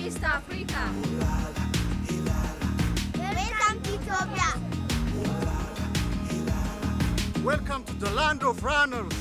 East Africa. Welcome to Ethiopia. Welcome to the land of runners.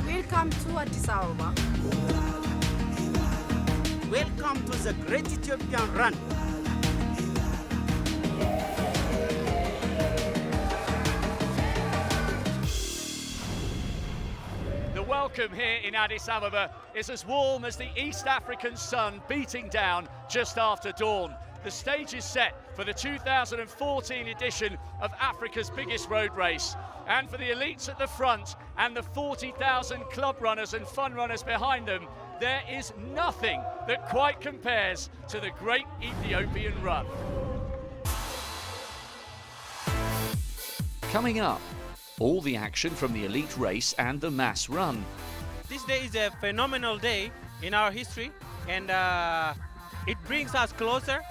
Welcome to Addis Ababa. Welcome to the Great Ethiopian Run. The welcome here in Addis Ababa is as warm as the East African sun beating down just after dawn. The stage is set for the 2014 edition of Africa's biggest road race. And for the elites at the front and the 40,000 club runners and fun runners behind them, there is nothing that quite compares to the Great Ethiopian Run. Coming up, all the action from the elite race and the mass run. This day is a phenomenal day in our history, and it brings us closer,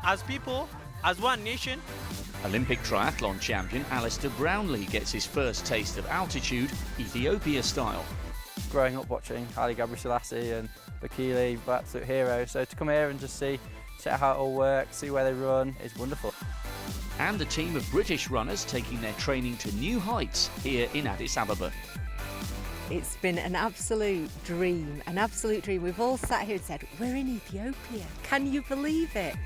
as people, as one nation. Olympic triathlon champion Alistair Brownlee gets his first taste of altitude, Ethiopia style. Growing up watching Haile Selassie and Bekele, absolute heroes, so to come here and just see how it all works, see where they run, is wonderful. And a team of British runners taking their training to new heights here in Addis Ababa. It's been an absolute dream, an absolute dream. We've all sat here and said, we're in Ethiopia. Can you believe it?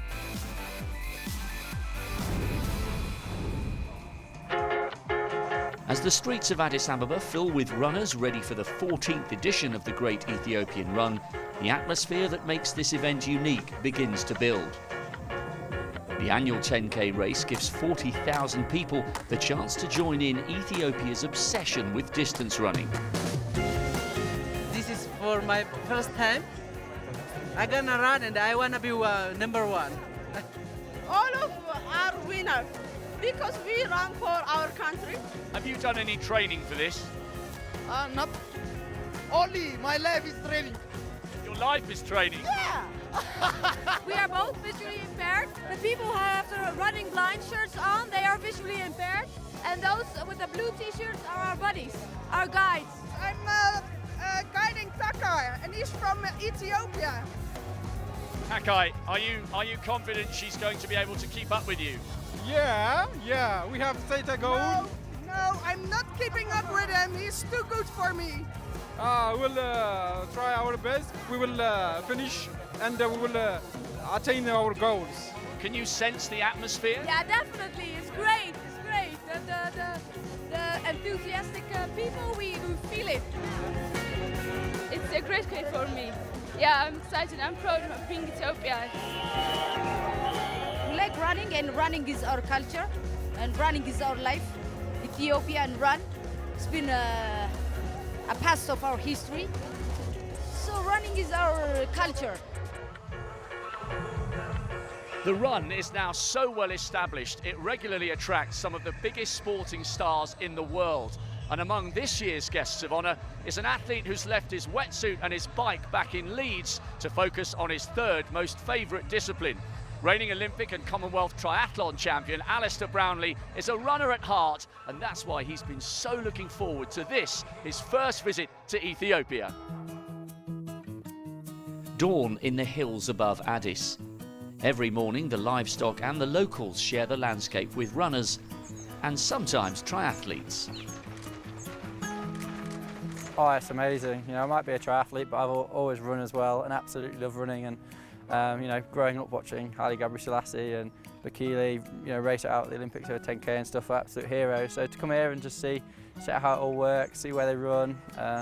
As the streets of Addis Ababa fill with runners ready for the 14th edition of the Great Ethiopian Run, the atmosphere that makes this event unique begins to build. The annual 10K race gives 40,000 people the chance to join in Ethiopia's obsession with distance running. This is for my first time. I'm gonna run and I wanna be number one. All of our winners, because we run for our country. Have you done any training for this? Not only my life is training. Your life is training? Yeah! We are both visually impaired. The people who have the running blind shirts on, they are visually impaired. And those with the blue t-shirts are our buddies, our guides. I'm guiding Takai, and he's from Ethiopia. Takai, are you confident she's going to be able to keep up with you? Yeah, we have set a goal. No, I'm not keeping up with him. He's too good for me. We'll try our best. We will finish and we will attain our goals. Can you sense the atmosphere? Yeah, definitely. It's great. It's great. The enthusiastic people, we feel it. It's a great day for me. Yeah, I'm excited. I'm proud of being Ethiopia. We like running, and running is our culture, and running is our life. Ethiopian Run. It's been a past of our history. So running is our culture. The run is now so well established, it regularly attracts some of the biggest sporting stars in the world. And among this year's guests of honour is an athlete who's left his wetsuit and his bike back in Leeds to focus on his third most favourite discipline. Reigning Olympic and Commonwealth triathlon champion Alistair Brownlee is a runner at heart, and that's why he's been so looking forward to this, his first visit to Ethiopia. Dawn in the hills above Addis. Every morning the livestock and the locals share the landscape with runners and sometimes triathletes. Oh, it's amazing. I might be a triathlete, but I've always run as well and absolutely love running. And growing up watching Haile Selassie and Bekele, race it out at the Olympics over 10K and stuff, are absolute heroes. So to come here and just see how it all works, see where they run,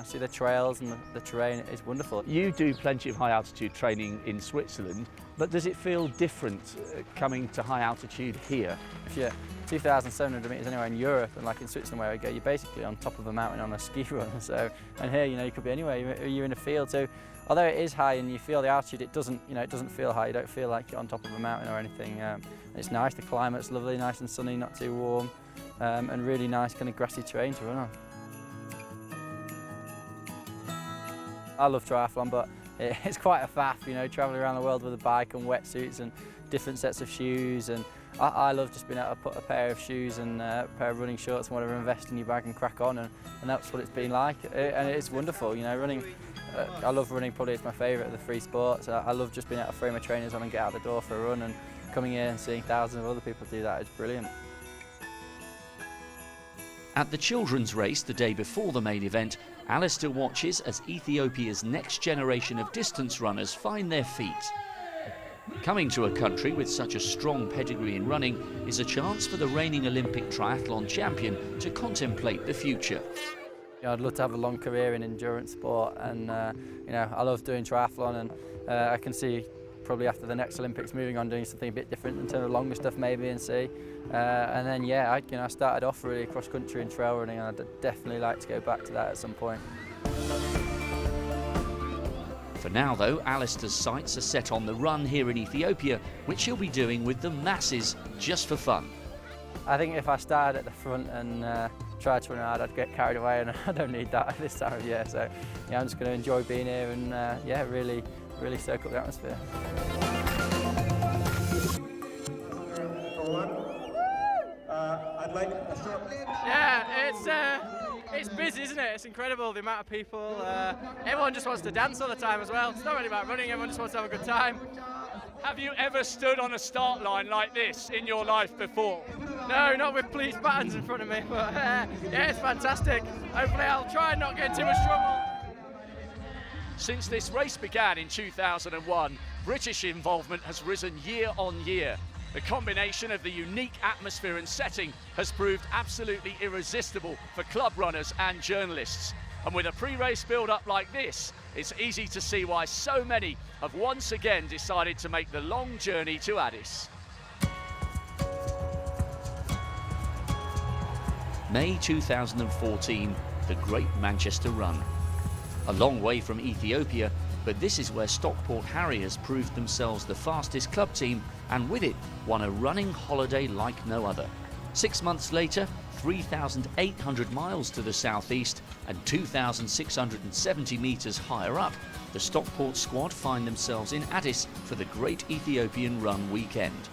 see the trails and the terrain is wonderful. You do plenty of high altitude training in Switzerland, but does it feel different coming to high altitude here? If you're 2,700 metres anywhere in Europe, and like in Switzerland where we go, you're basically on top of a mountain on a ski run. So, and here, you could be anywhere. You're in a field. So, although it is high and you feel the altitude, it doesn't feel high. You don't feel like you're on top of a mountain or anything. It's nice. The climate's lovely, nice and sunny, not too warm, and really nice kind of grassy terrain to run on. I love triathlon, but it's quite a faff, travelling around the world with a bike and wetsuits and different sets of shoes. And I love just being able to put a pair of shoes and a pair of running shorts and whatever, invest in your bag and crack on, and that's what it's been like. And it's wonderful, running I love running, probably it's my favourite of the three sports. I love just being able to throw my trainers on and get out the door for a run, and coming here and seeing thousands of other people do that is brilliant. At the children's race the day before the main event, Alistair watches as Ethiopia's next generation of distance runners find their feet. Coming to a country with such a strong pedigree in running is a chance for the reigning Olympic triathlon champion to contemplate the future. I'd love to have a long career in endurance sport, and I love doing triathlon, and I can see probably after the next Olympics moving on doing something a bit different in terms of longer stuff maybe, and see. And then I started off really cross country and trail running, and I'd definitely like to go back to that at some point. For now though, Alistair's sights are set on the run here in Ethiopia, which he'll be doing with the masses just for fun. I think if I started at the front and tried to run hard, I'd get carried away, and I don't need that at this time of year. So I'm just going to enjoy being here and really soak up the atmosphere. It's busy, isn't it? It's incredible, the amount of people. Everyone just wants to dance all the time as well. It's not really about running, everyone just wants to have a good time. Have you ever stood on a start line like this in your life before? No, not with police buttons in front of me, but yeah, it's fantastic. Hopefully I'll try and not get in too much trouble. Since this race began in 2001, British involvement has risen year on year. The combination of the unique atmosphere and setting has proved absolutely irresistible for club runners and journalists. And with a pre-race build-up like this, it's easy to see why so many have once again decided to make the long journey to Addis. May 2014, the Great Manchester Run. A long way from Ethiopia, but this is where Stockport Harriers proved themselves the fastest club team, and with it won a running holiday like no other. 6 months later, 3,800 miles to the southeast and 2,670 metres higher up, the Stockport squad find themselves in Addis for the Great Ethiopian Run weekend.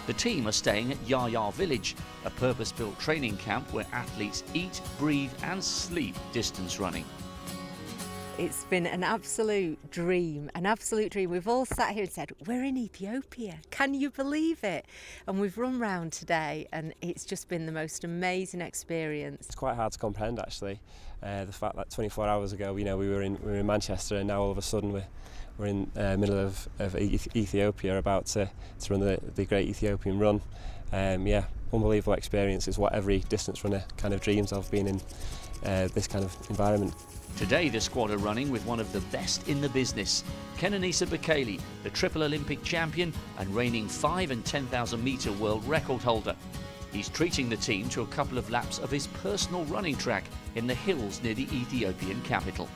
The team are staying at Yaya Village, a purpose-built training camp where athletes eat, breathe and sleep distance running. It's been an absolute dream, an absolute dream. We've all sat here and said, we're in Ethiopia, can you believe it? And we've run round today and it's just been the most amazing experience. It's quite hard to comprehend actually, the fact that 24 hours ago, we were in Manchester, and now all of a sudden we're in the middle of Ethiopia about to run the Great Ethiopian Run. Unbelievable experience. It's what every distance runner kind of dreams of, being in this kind of environment. Today the squad are running with one of the best in the business, Kenenisa Bekele, the triple Olympic champion and reigning 5 and 10,000 metre world record holder. He's treating the team to a couple of laps of his personal running track in the hills near the Ethiopian capital.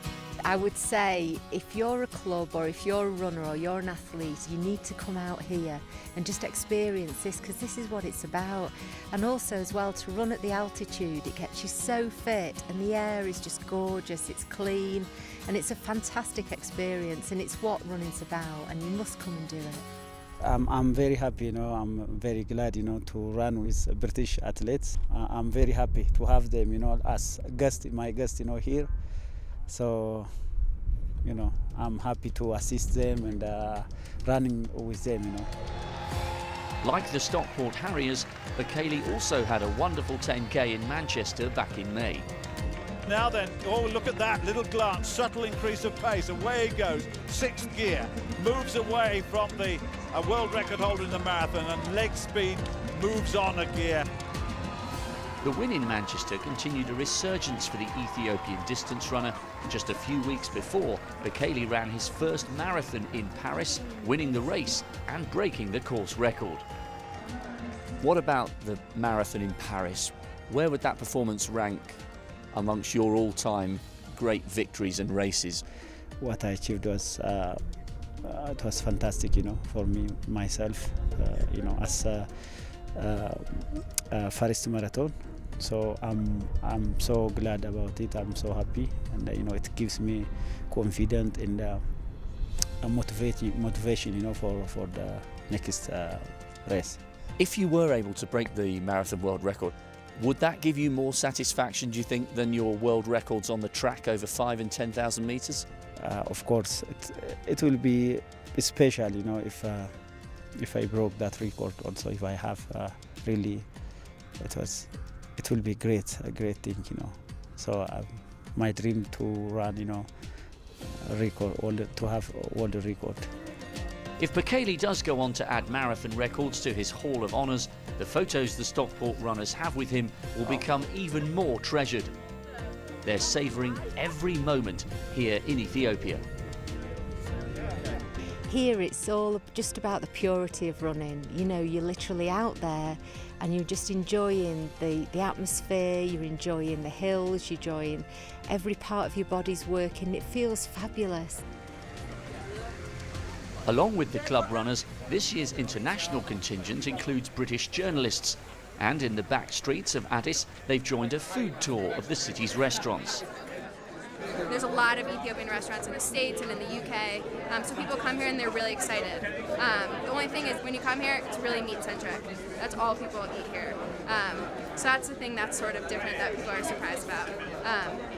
I would say if you're a club or if you're a runner or you're an athlete, you need to come out here and just experience this, because this is what it's about. And also as well, to run at the altitude, it gets you so fit, and the air is just gorgeous, it's clean, and it's a fantastic experience, and it's what running's about, and you must come and do it. I'm very happy, I'm very glad, to run with British athletes. I'm very happy to have them, as my guest, here. So, I'm happy to assist them and running with them, Like the Stockport Harriers, Bekele also had a wonderful 10k in Manchester back in May. Now then, look at that little glance, subtle increase of pace, away he goes, 6th gear, moves away from the world record holder in the marathon, and leg speed moves on a gear. The win in Manchester continued a resurgence for the Ethiopian distance runner. Just a few weeks before, Bekele ran his first marathon in Paris, winning the race and breaking the course record. What about the marathon in Paris? Where would that performance rank amongst your all-time great victories and races? What I achieved was it was fantastic, for me, myself, as a first marathon. So I'm so glad about it. I'm so happy, and it gives me confidence and motivation, for the next race. If you were able to break the marathon world record, would that give you more satisfaction, do you think, than your world records on the track over 5 and 10,000 metres? of course, it will be special, you know, if I broke that record. Also, if I have really, it will be great, a great thing, you know. So my dream to run, you know, to have all the record. If Bekele does go on to add marathon records to his Hall of Honours, the photos the Stockport runners have with him will become even more treasured. They're savouring every moment here in Ethiopia. Here it's all just about the purity of running. You know, you're literally out there and you're just enjoying the atmosphere, you're enjoying the hills, you're enjoying every part of your body's working. It feels fabulous. Along with the club runners, this year's international contingent includes British journalists. And in the back streets of Addis, they've joined a food tour of the city's restaurants. There's a lot of Ethiopian restaurants in the States and in the UK, so people come here and they're really excited. The only thing is when you come here, it's really meat-centric. That's all people eat here. So that's the thing that's sort of different that people are surprised about.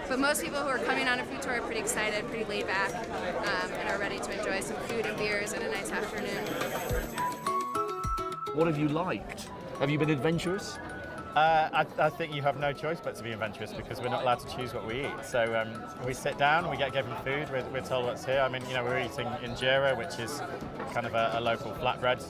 But most people who are coming on a food tour are pretty excited, pretty laid back, and are ready to enjoy some food and beers and a nice afternoon. What have you liked? Have you been adventurous? I think you have no choice but to be adventurous because we're not allowed to choose what we eat. So we sit down, we get given food, we're told what's here. I mean, you know, we're eating injera, which is kind of a local flatbread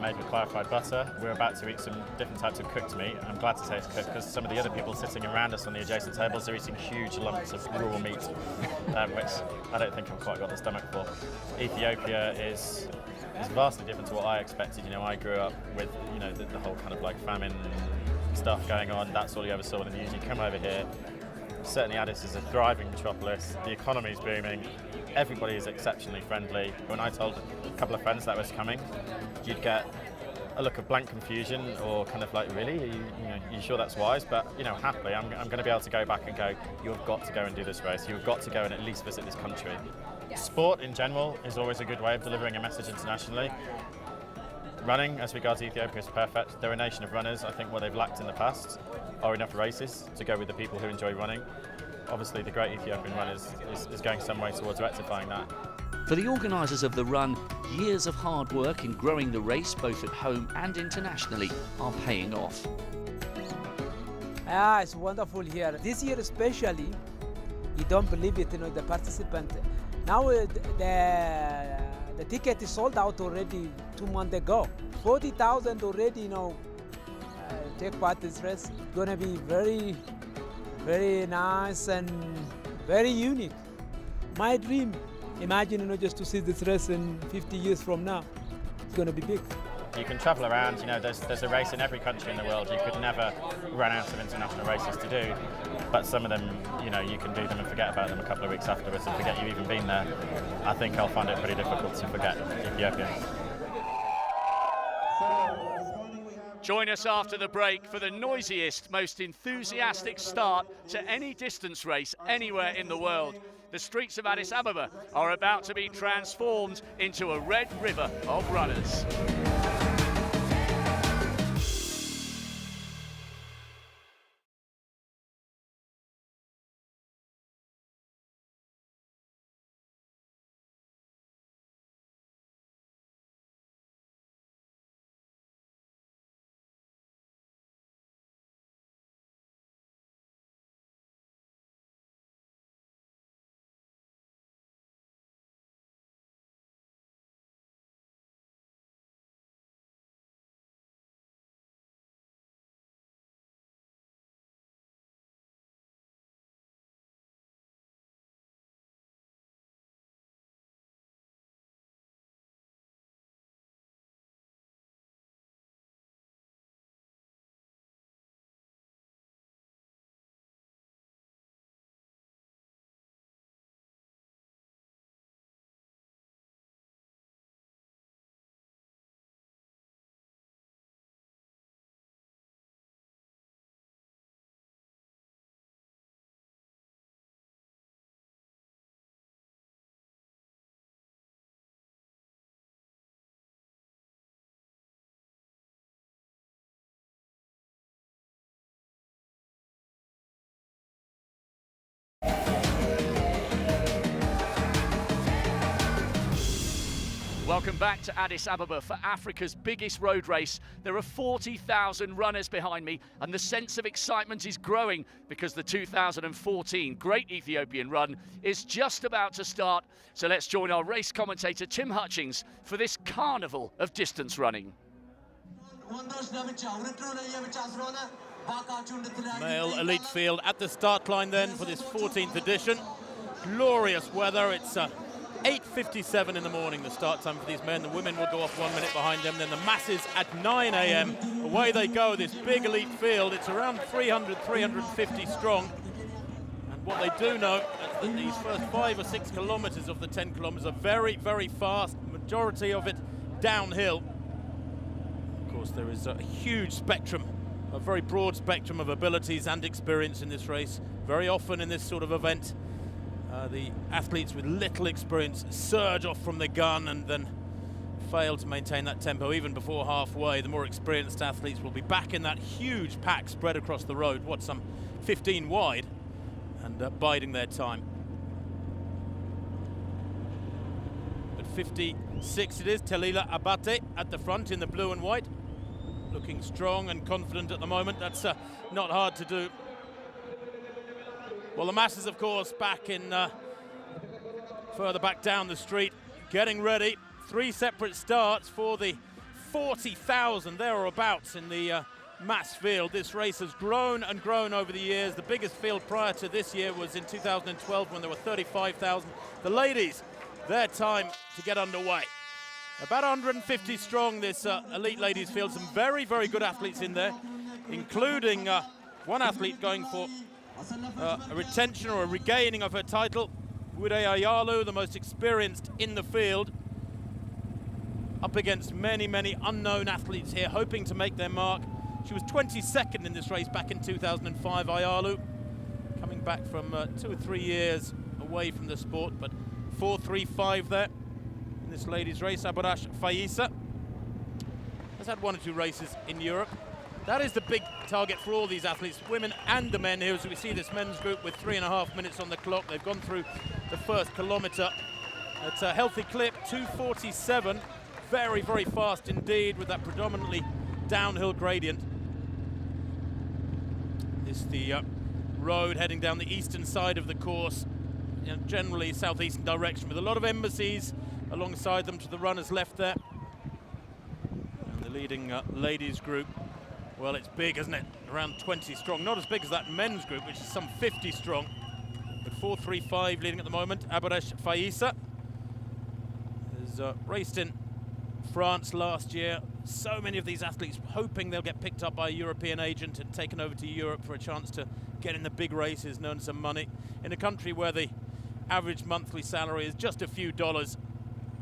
made with clarified butter. We're about to eat some different types of cooked meat. I'm glad to say it's cooked because some of the other people sitting around us on the adjacent tables are eating huge lumps of raw meat, which I don't think I've quite got the stomach for. Ethiopia is vastly different to what I expected. You know, I grew up with, you know, the whole kind of like famine stuff going on. That's all you ever saw in the news. You come over here, certainly Addis is a thriving metropolis. The economy is booming. Everybody is exceptionally friendly. When I told a couple of friends that was coming, you'd get a look of blank confusion or kind of like, really? Are you sure that's wise? But, you know, happily, I'm going to be able to go back and go, you've got to go and do this race. You've got to go and at least visit this country. Sport in general is always a good way of delivering a message internationally. Running, as regards Ethiopia, is perfect. They're a nation of runners. I think what they've lacked in the past are enough races to go with the people who enjoy running. Obviously, the Great Ethiopian Run is going some way towards rectifying that. For the organisers of the run, years of hard work in growing the race, both at home and internationally, are paying off. It's wonderful here. This year especially, you don't believe it, you know, the participant. Now the ticket is sold out already 2 months ago. 40,000 already, you know, take part in this race. It's gonna be very, very nice and very unique. My dream, imagine, you know, just to see this race in 50 years from now. It's gonna be big. You can travel around, you know, there's a race in every country in the world. You could never run out of international races to do, but some of them, you know, you can do them and forget about them a couple of weeks afterwards and forget you've even been there. I think I'll find it pretty difficult to forget Ethiopia. Join us after the break for the noisiest, most enthusiastic start to any distance race anywhere in the world. The streets of Addis Ababa are about to be transformed into a red river of runners. Welcome back to Addis Ababa for Africa's biggest road race. There are 40,000 runners behind me, and the sense of excitement is growing because the 2014 Great Ethiopian Run is just about to start. So let's join our race commentator Tim Hutchings for this carnival of distance running. Male elite field at the start line then for this 14th edition. Glorious weather. It's 8:57 in the morning, the start time for these men. The women will go off 1 minute behind them. Then the masses at 9 a.m. Away they go, this big elite field. It's around 300, 350 strong. And what they do know is that these first 5 or 6 kilometers of the 10 kilometers are very, very fast. Majority of it downhill. Of course, there is a huge spectrum, a very broad spectrum of abilities and experience in this race. Very often in this sort of event, the athletes with little experience surge off from the gun and then fail to maintain that tempo even before halfway. The more experienced athletes will be back in that huge pack spread across the road, some 15 wide, and biding their time. At 56 it is, Telila Abate at the front in the blue and white, looking strong and confident at the moment. That's not hard to do. Well, the masses, of course, back in further back down the street, getting ready. 3 separate starts for the 40,000 thereabouts in the mass field. This race has grown and grown over the years. The biggest field prior to this year was in 2012 when there were 35,000. The ladies, their time to get underway. About 150 strong, this elite ladies field. Some very, very good athletes in there, including one athlete going for a retention or a regaining of her title, Wure Ayalu, the most experienced in the field, up against many, many unknown athletes here, hoping to make their mark. She was 22nd in this race back in 2005, Ayalu, coming back from 2 or 3 years away from the sport, but 4:35 there in this ladies' race. Abarash Faisa has had 1 or 2 races in Europe. That is the big target for all these athletes, women and the men here, as we see this men's group with 3.5 minutes on the clock. They've gone through the first kilometre at a healthy clip, 2:47. Very, very fast indeed with that predominantly downhill gradient. This is the road heading down the eastern side of the course, generally southeastern direction, with a lot of embassies alongside them to the runners left there. And the leading ladies group, well, it's big, isn't it? Around 20 strong. Not as big as that men's group, which is some 50 strong. But 4:35 leading at the moment. Abarash Faisa has raced in France last year. So many of these athletes hoping they'll get picked up by a European agent and taken over to Europe for a chance to get in the big races and earn some money. In a country where the average monthly salary is just a few dollars,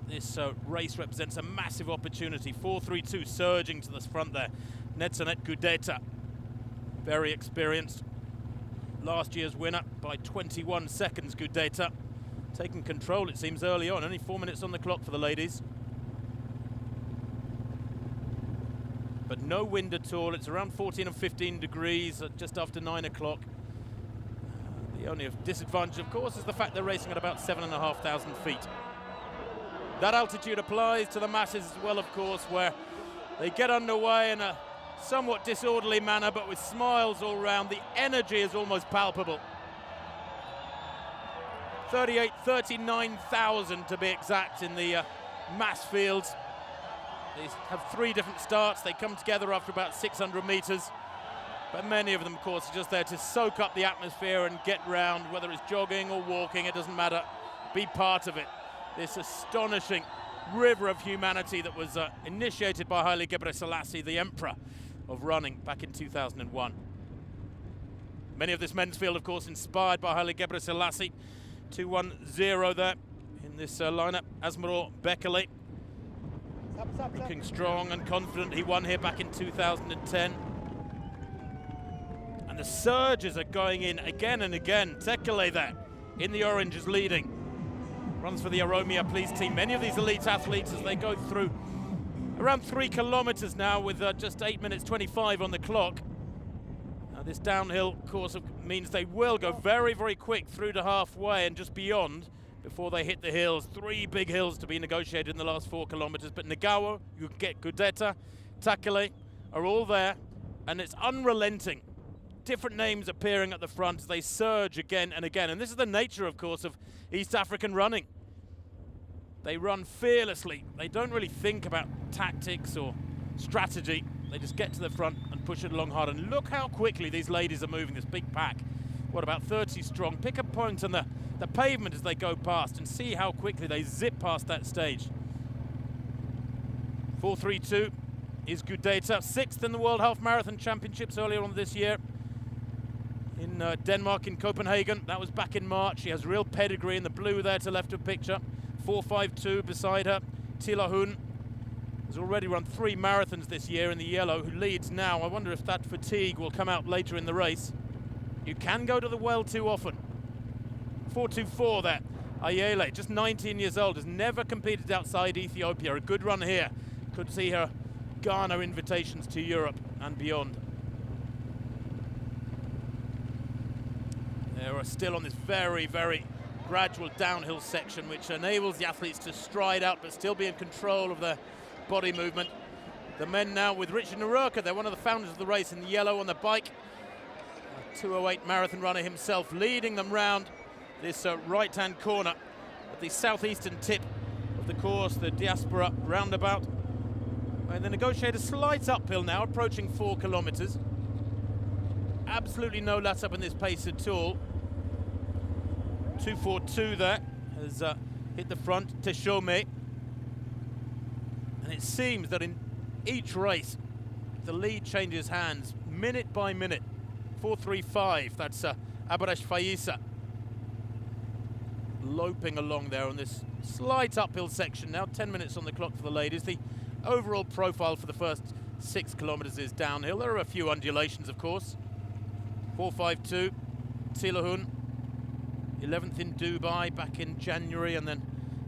this race represents a massive opportunity. 4:32 surging to the front there. Netzanet Gudeta, very experienced. Last year's winner by 21 seconds, Gudeta. Taking control, it seems, early on. Only 4 minutes on the clock for the ladies. But no wind at all. It's around 14 and 15 degrees just after 9 o'clock. The only disadvantage, of course, is the fact they're racing at about 7,500 feet. That altitude applies to the masses as well, of course, where they get underway in a somewhat disorderly manner, but with smiles all round. The energy is almost palpable. 39,000 to be exact in the mass fields. They have 3 different starts. They come together after about 600 meters. But many of them, of course, are just there to soak up the atmosphere and get round, whether it's jogging or walking, it doesn't matter. Be part of it. This astonishing river of humanity that was initiated by Haile Gebrselassie, the emperor of running, back in 2001. Many of this men's field, of course, inspired by Haile Gebrselassie. 2-1-0 there in this lineup. Asmaro Bekele, looking strong and confident. He won here back in 2010. And the surges are going in again and again. Tekele there in the orange is leading. Runs for the Oromia Police team. Many of these elite athletes, as they go through around 3 kilometers now with just 8 minutes 25 on the clock. Now this downhill course means they will go very, very quick through to halfway and just beyond before they hit the hills. 3 big hills to be negotiated in the last 4 kilometers, but Negawa, you get Gudeta, Takele are all there, and it's unrelenting. Different names appearing at the front as they surge again and again, and this is the nature, of course, of East African running. They run fearlessly. They don't really think about tactics or strategy. They just get to the front and push it along hard, and look how quickly these ladies are moving, this big pack. What, about 30 strong? Pick a point on the pavement as they go past and see how quickly they zip past that stage. 4:32 is Gudeta, 6th in the World Half Marathon Championships earlier on this year in Denmark, in Copenhagen. That was back in March. She has real pedigree in the blue there to left of picture. 4:52 beside her. Tila Hun has already run 3 marathons this year in the yellow, who leads now. I wonder if that fatigue will come out later in the race. You can go to the well too often. 4:24 there. Ayele, just 19 years old, has never competed outside Ethiopia. A good run here. Could see her garner invitations to Europe and beyond. They are still on this very, very gradual downhill section, which enables the athletes to stride out but still be in control of their body movement. The men now with Richard Narurka, they're one of the founders of the race in the yellow on the bike. A 2:08 marathon runner himself, leading them round this right-hand corner at the southeastern tip of the course, the Diaspora roundabout. And they negotiate a slight uphill now, approaching 4 kilometers. Absolutely no let up in this pace at all. 2:42 there has hit the front, Teshome. And it seems that in each race, the lead changes hands minute by minute. 4:35, that's Abarash Faisa loping along there on this slight uphill section now. 10 minutes on the clock for the ladies. The overall profile for the first 6 kilometers is downhill. There are a few undulations, of course. 4:52, Tila Hun, 11th in Dubai back in January, and then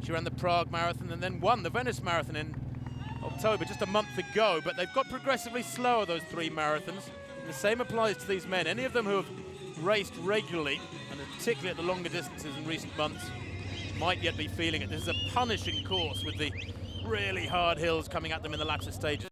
she ran the Prague Marathon and then won the Venice Marathon in October, just a month ago. But they've got progressively slower, those 3 marathons. And the same applies to these men. Any of them who have raced regularly, and particularly at the longer distances in recent months, might yet be feeling it. This is a punishing course with the really hard hills coming at them in the latter stages.